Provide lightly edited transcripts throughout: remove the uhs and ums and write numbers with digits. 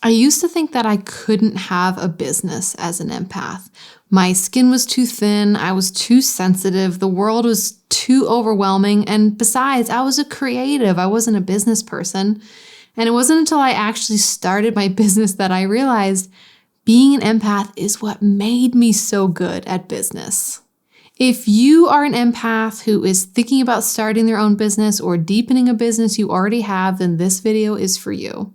I used to think that I couldn't have a business as an empath. My skin was too thin, I was too sensitive, the world was too overwhelming, and besides, I was a creative, I wasn't a business person. And it wasn't until I actually started my business that I realized being an empath is what made me so good at business. If you are an empath who is thinking about starting their own business or deepening a business you already have, then this video is for you.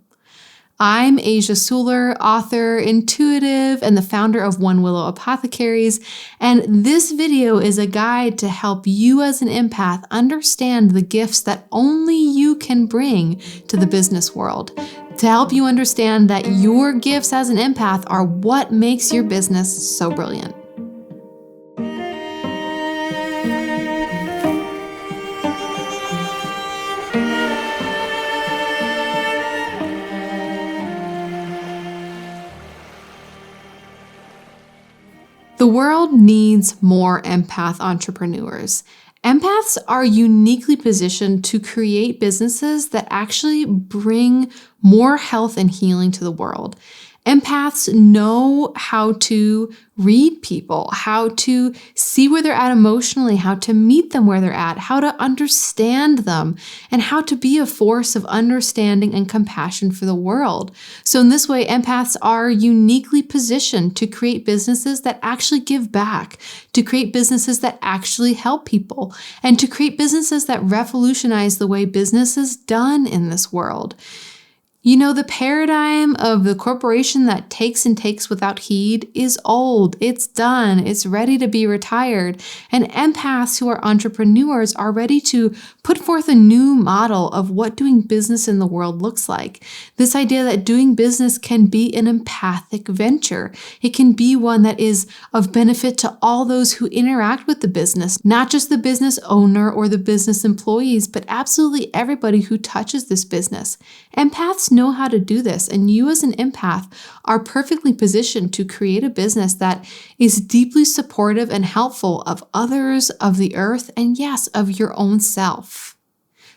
I'm Asia Suler, author, intuitive, and the founder of One Willow Apothecaries, and this video is a guide to help you as an empath understand the gifts that only you can bring to the business world, to help you understand that your gifts as an empath are what makes your business so brilliant. The world needs more empath entrepreneurs. Empaths are uniquely positioned to create businesses that actually bring more health and healing to the world. Empaths know how to read people, how to see where they're at emotionally, how to meet them where they're at, how to understand them, and how to be a force of understanding and compassion for the world. So in this way, empaths are uniquely positioned to create businesses that actually give back, to create businesses that actually help people, and to create businesses that revolutionize the way business is done in this world. You know, the paradigm of the corporation that takes and takes without heed is old. It's done. It's ready to be retired. And empaths who are entrepreneurs are ready to put forth a new model of what doing business in the world looks like. This idea that doing business can be an empathic venture. It can be one that is of benefit to all those who interact with the business, not just the business owner or the business employees, but absolutely everybody who touches this business. Empaths know how to do this, and you as an empath are perfectly positioned to create a business that is deeply supportive and helpful of others, of the earth, and yes, of your own self.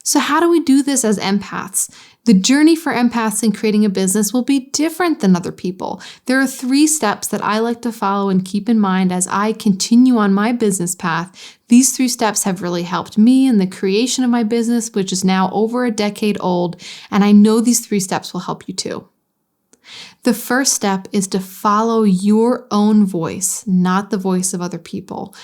So how do we do this as empaths? The journey for empaths in creating a business will be different than other people. There are 3 steps that I like to follow and keep in mind as I continue on my business path. These 3 steps have really helped me in the creation of my business, which is now over a decade old, and I know these 3 steps will help you too. The first step is to follow your own voice, not the voice of other people.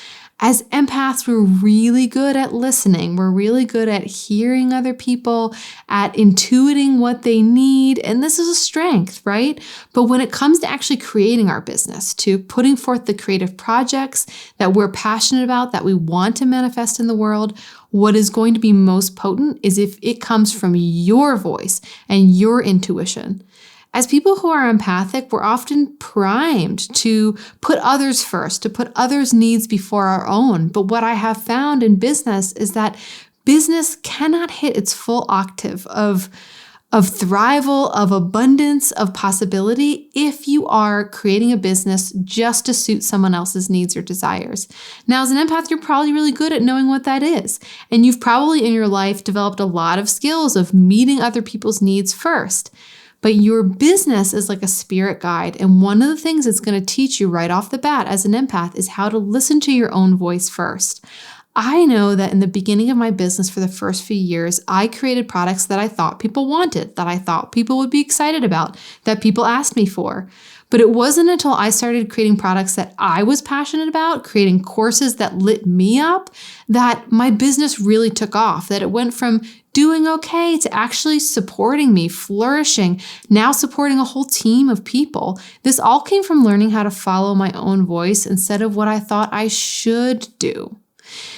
As empaths, we're really good at listening. We're really good at hearing other people, at intuiting what they need. And this is a strength, right? But when it comes to actually creating our business, to putting forth the creative projects that we're passionate about, that we want to manifest in the world, what is going to be most potent is if it comes from your voice and your intuition. As people who are empathic, we're often primed to put others first, to put others' needs before our own. But what I have found in business is that business cannot hit its full octave of thrival, of abundance, of possibility if you are creating a business just to suit someone else's needs or desires. Now, as an empath, you're probably really good at knowing what that is. And you've probably in your life developed a lot of skills of meeting other people's needs first. But your business is like a spirit guide. And one of the things it's going to teach you right off the bat as an empath is how to listen to your own voice first. I know that in the beginning of my business for the first few years, I created products that I thought people wanted, that I thought people would be excited about, that people asked me for. But it wasn't until I started creating products that I was passionate about, creating courses that lit me up, that my business really took off, that it went from doing okay to actually supporting me, flourishing, now supporting a whole team of people. This all came from learning how to follow my own voice instead of what I thought I should do.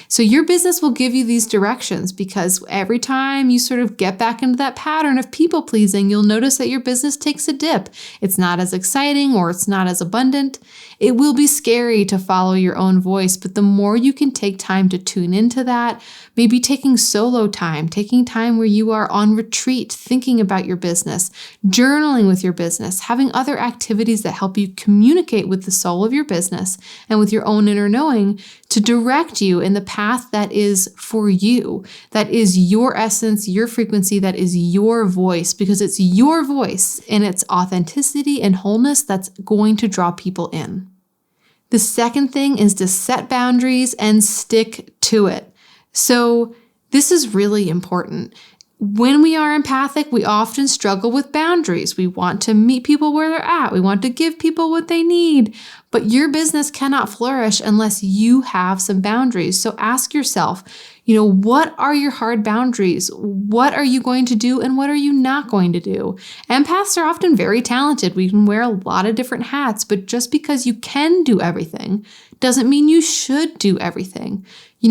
So your business will give you these directions because every time you sort of get back into that pattern of people pleasing, you'll notice that your business takes a dip. It's not as exciting or it's not as abundant. It will be scary to follow your own voice, but the more you can take time to tune into that, maybe taking solo time, taking time where you are on retreat, thinking about your business, journaling with your business, having other activities that help you communicate with the soul of your business and with your own inner knowing to direct you in the path that is for you, that is your essence, your frequency, that is your voice, because it's your voice and its authenticity and wholeness that's going to draw people in. The second thing is to set boundaries and stick to it. So this is really important. When we are empathic, we often struggle with boundaries. We want to meet people where they're at. We want to give people what they need. But your business cannot flourish unless you have some boundaries. So ask yourself, what are your hard boundaries? What are you going to do and what are you not going to do? Empaths are often very talented. We can wear a lot of different hats, but just because you can do everything doesn't mean you should do everything.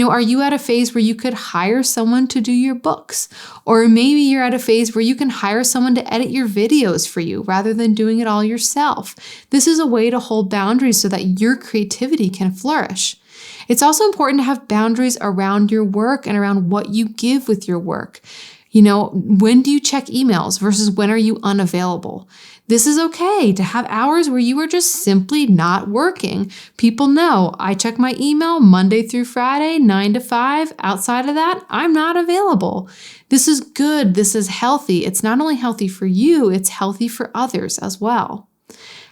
Are you at a phase where you could hire someone to do your books? Or maybe you're at a phase where you can hire someone to edit your videos for you rather than doing it all yourself. This is a way to hold boundaries so that your creativity can flourish. It's also important to have boundaries around your work and around what you give with your work. When do you check emails versus when are you unavailable? This is okay to have hours where you are just simply not working. People know I check my email Monday through Friday, 9 to 5. Outside of that, I'm not available. This is good. This is healthy. It's not only healthy for you, it's healthy for others as well.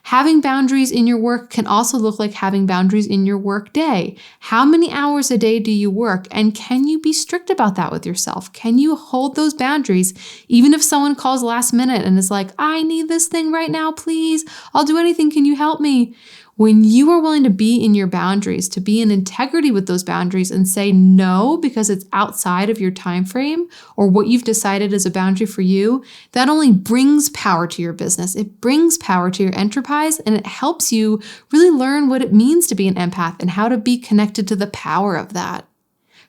Having boundaries in your work can also look like having boundaries in your work day. How many hours a day do you work? And can you be strict about that with yourself? Can you hold those boundaries even if someone calls last minute and is like, I need this thing right now, please. I'll do anything. Can you help me? When you are willing to be in your boundaries, to be in integrity with those boundaries and say no because it's outside of your time frame or what you've decided is a boundary for you, that only brings power to your business. It brings power to your enterprise and it helps you really learn what it means to be an empath and how to be connected to the power of that.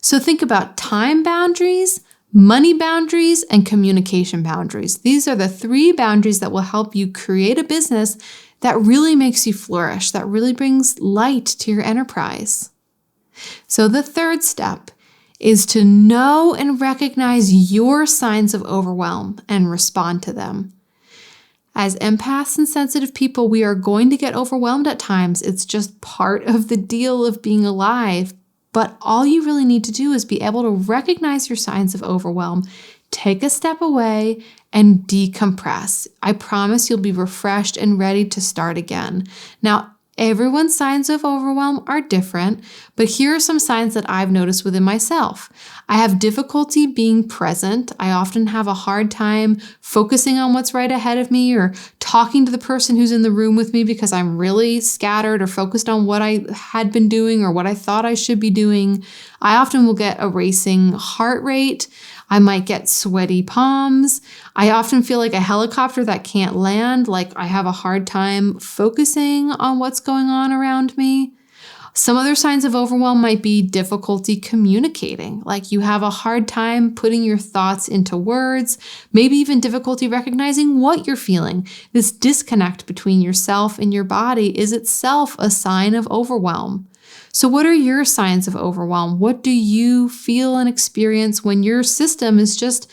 So think about time boundaries, money boundaries, and communication boundaries. These are the 3 boundaries that will help you create a business that really makes you flourish, that really brings light to your enterprise. So the third step is to know and recognize your signs of overwhelm and respond to them. As empaths and sensitive people, we are going to get overwhelmed at times. It's just part of the deal of being alive. But all you really need to do is be able to recognize your signs of overwhelm, take a step away, and decompress. I promise you'll be refreshed and ready to start again. Now, everyone's signs of overwhelm are different, but here are some signs that I've noticed within myself. I have difficulty being present. I often have a hard time focusing on what's right ahead of me or talking to the person who's in the room with me because I'm really scattered or focused on what I had been doing or what I thought I should be doing. I often will get a racing heart rate. I might get sweaty palms. I often feel like a helicopter that can't land, like I have a hard time focusing on what's going on around me. Some other signs of overwhelm might be difficulty communicating, like you have a hard time putting your thoughts into words, maybe even difficulty recognizing what you're feeling. This disconnect between yourself and your body is itself a sign of overwhelm. So what are your signs of overwhelm? What do you feel and experience when your system is just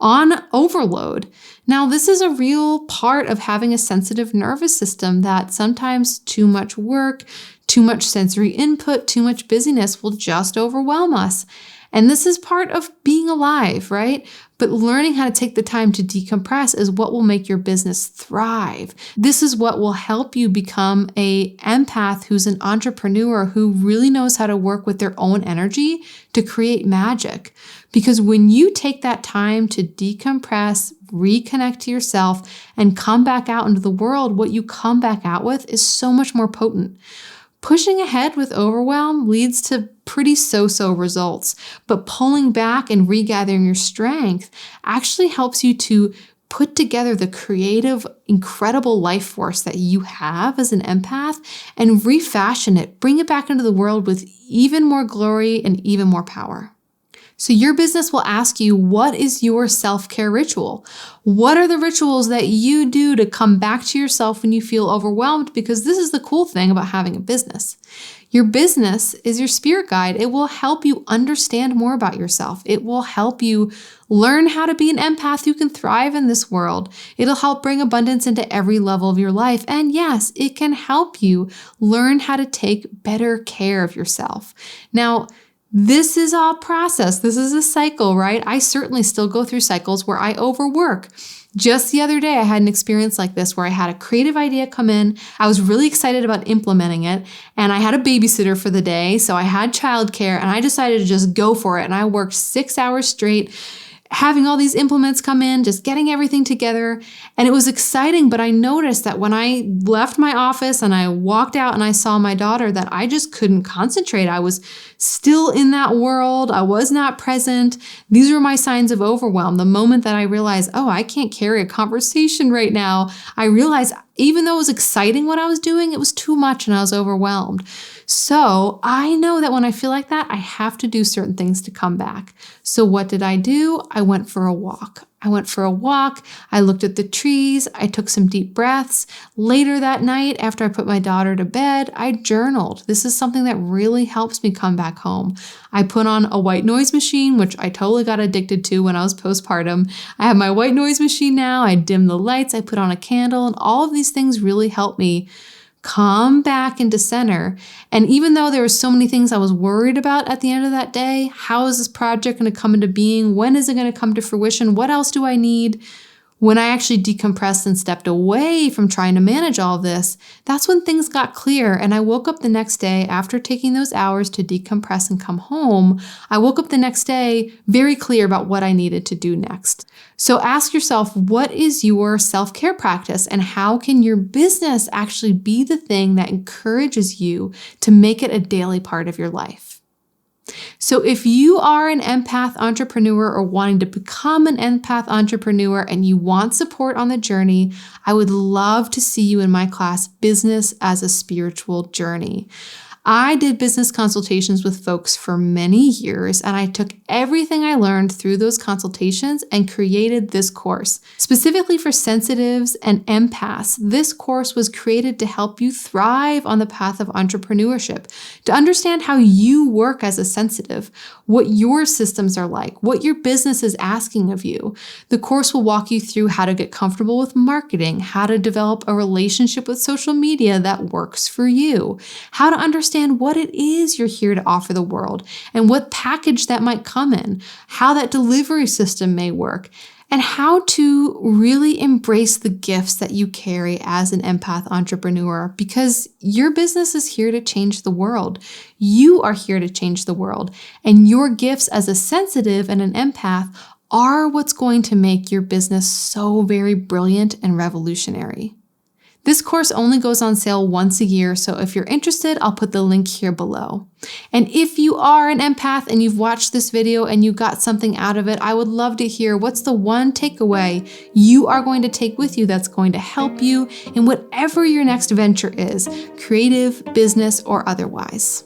on overload? Now, this is a real part of having a sensitive nervous system that sometimes too much work, too much sensory input, too much busyness will just overwhelm us. And this is part of being alive, right? But learning how to take the time to decompress is what will make your business thrive. This is what will help you become an empath who's an entrepreneur who really knows how to work with their own energy to create magic. Because when you take that time to decompress, reconnect to yourself, and come back out into the world, what you come back out with is so much more potent. Pushing ahead with overwhelm leads to pretty so-so results, but pulling back and regathering your strength actually helps you to put together the creative, incredible life force that you have as an empath and refashion it, bring it back into the world with even more glory and even more power. So your business will ask you, what is your self-care ritual? What are the rituals that you do to come back to yourself when you feel overwhelmed? Because this is the cool thing about having a business. Your business is your spirit guide. It will help you understand more about yourself. It will help you learn how to be an empath who can thrive in this world. It'll help bring abundance into every level of your life. And yes, it can help you learn how to take better care of yourself. Now, This is all process. This is a cycle, right? I certainly still go through cycles where I overwork. Just the other day, I had an experience like this where I had a creative idea come in. I was really excited about implementing it, and I had a babysitter for the day, so I had childcare, and I decided to just go for it. And I worked 6 hours straight, having all these implements come in, just getting everything together. And it was exciting, but I noticed that when I left my office and I walked out and I saw my daughter, that I just couldn't concentrate. I was still in that world. I was not present. These were my signs of overwhelm. The moment that I realized, oh, I can't carry a conversation right now, I realized even though it was exciting what I was doing, it was too much and I was overwhelmed. So I know that when I feel like that, I have to do certain things to come back. So what did I do? I went for a walk. I looked at the trees. I took some deep breaths. Later that night, after I put my daughter to bed, I journaled. This is something that really helps me come back home. I put on a white noise machine, which I totally got addicted to when I was postpartum. I have my white noise machine now. I dim the lights. I put on a candle, and all of these things really help me come back into center. And even though there were so many things I was worried about at the end of that day, how is this project going to come into being? When is it going to come to fruition? What else do I need? When I actually decompressed and stepped away from trying to manage all this, that's when things got clear. And I woke up the next day after taking those hours to decompress and come home. I woke up the next day very clear about what I needed to do next. So ask yourself, what is your self-care practice and how can your business actually be the thing that encourages you to make it a daily part of your life? So if you are an empath entrepreneur or wanting to become an empath entrepreneur and you want support on the journey, I would love to see you in my class, Business as a Spiritual Journey. I did business consultations with folks for many years, and I took everything I learned through those consultations and created this course. Specifically for sensitives and empaths, this course was created to help you thrive on the path of entrepreneurship, to understand how you work as a sensitive, what your systems are like, what your business is asking of you. The course will walk you through how to get comfortable with marketing, how to develop a relationship with social media that works for you, how to understand what it is you're here to offer the world and what package that might come in, how that delivery system may work, and how to really embrace the gifts that you carry as an empath entrepreneur, because your business is here to change the world. You are here to change the world, and your gifts as a sensitive and an empath are what's going to make your business so very brilliant and revolutionary. This course only goes on sale once a year, so if you're interested, I'll put the link here below. And if you are an empath and you've watched this video and you got something out of it, I would love to hear what's the one takeaway you are going to take with you that's going to help you in whatever your next venture is, creative, business, or otherwise.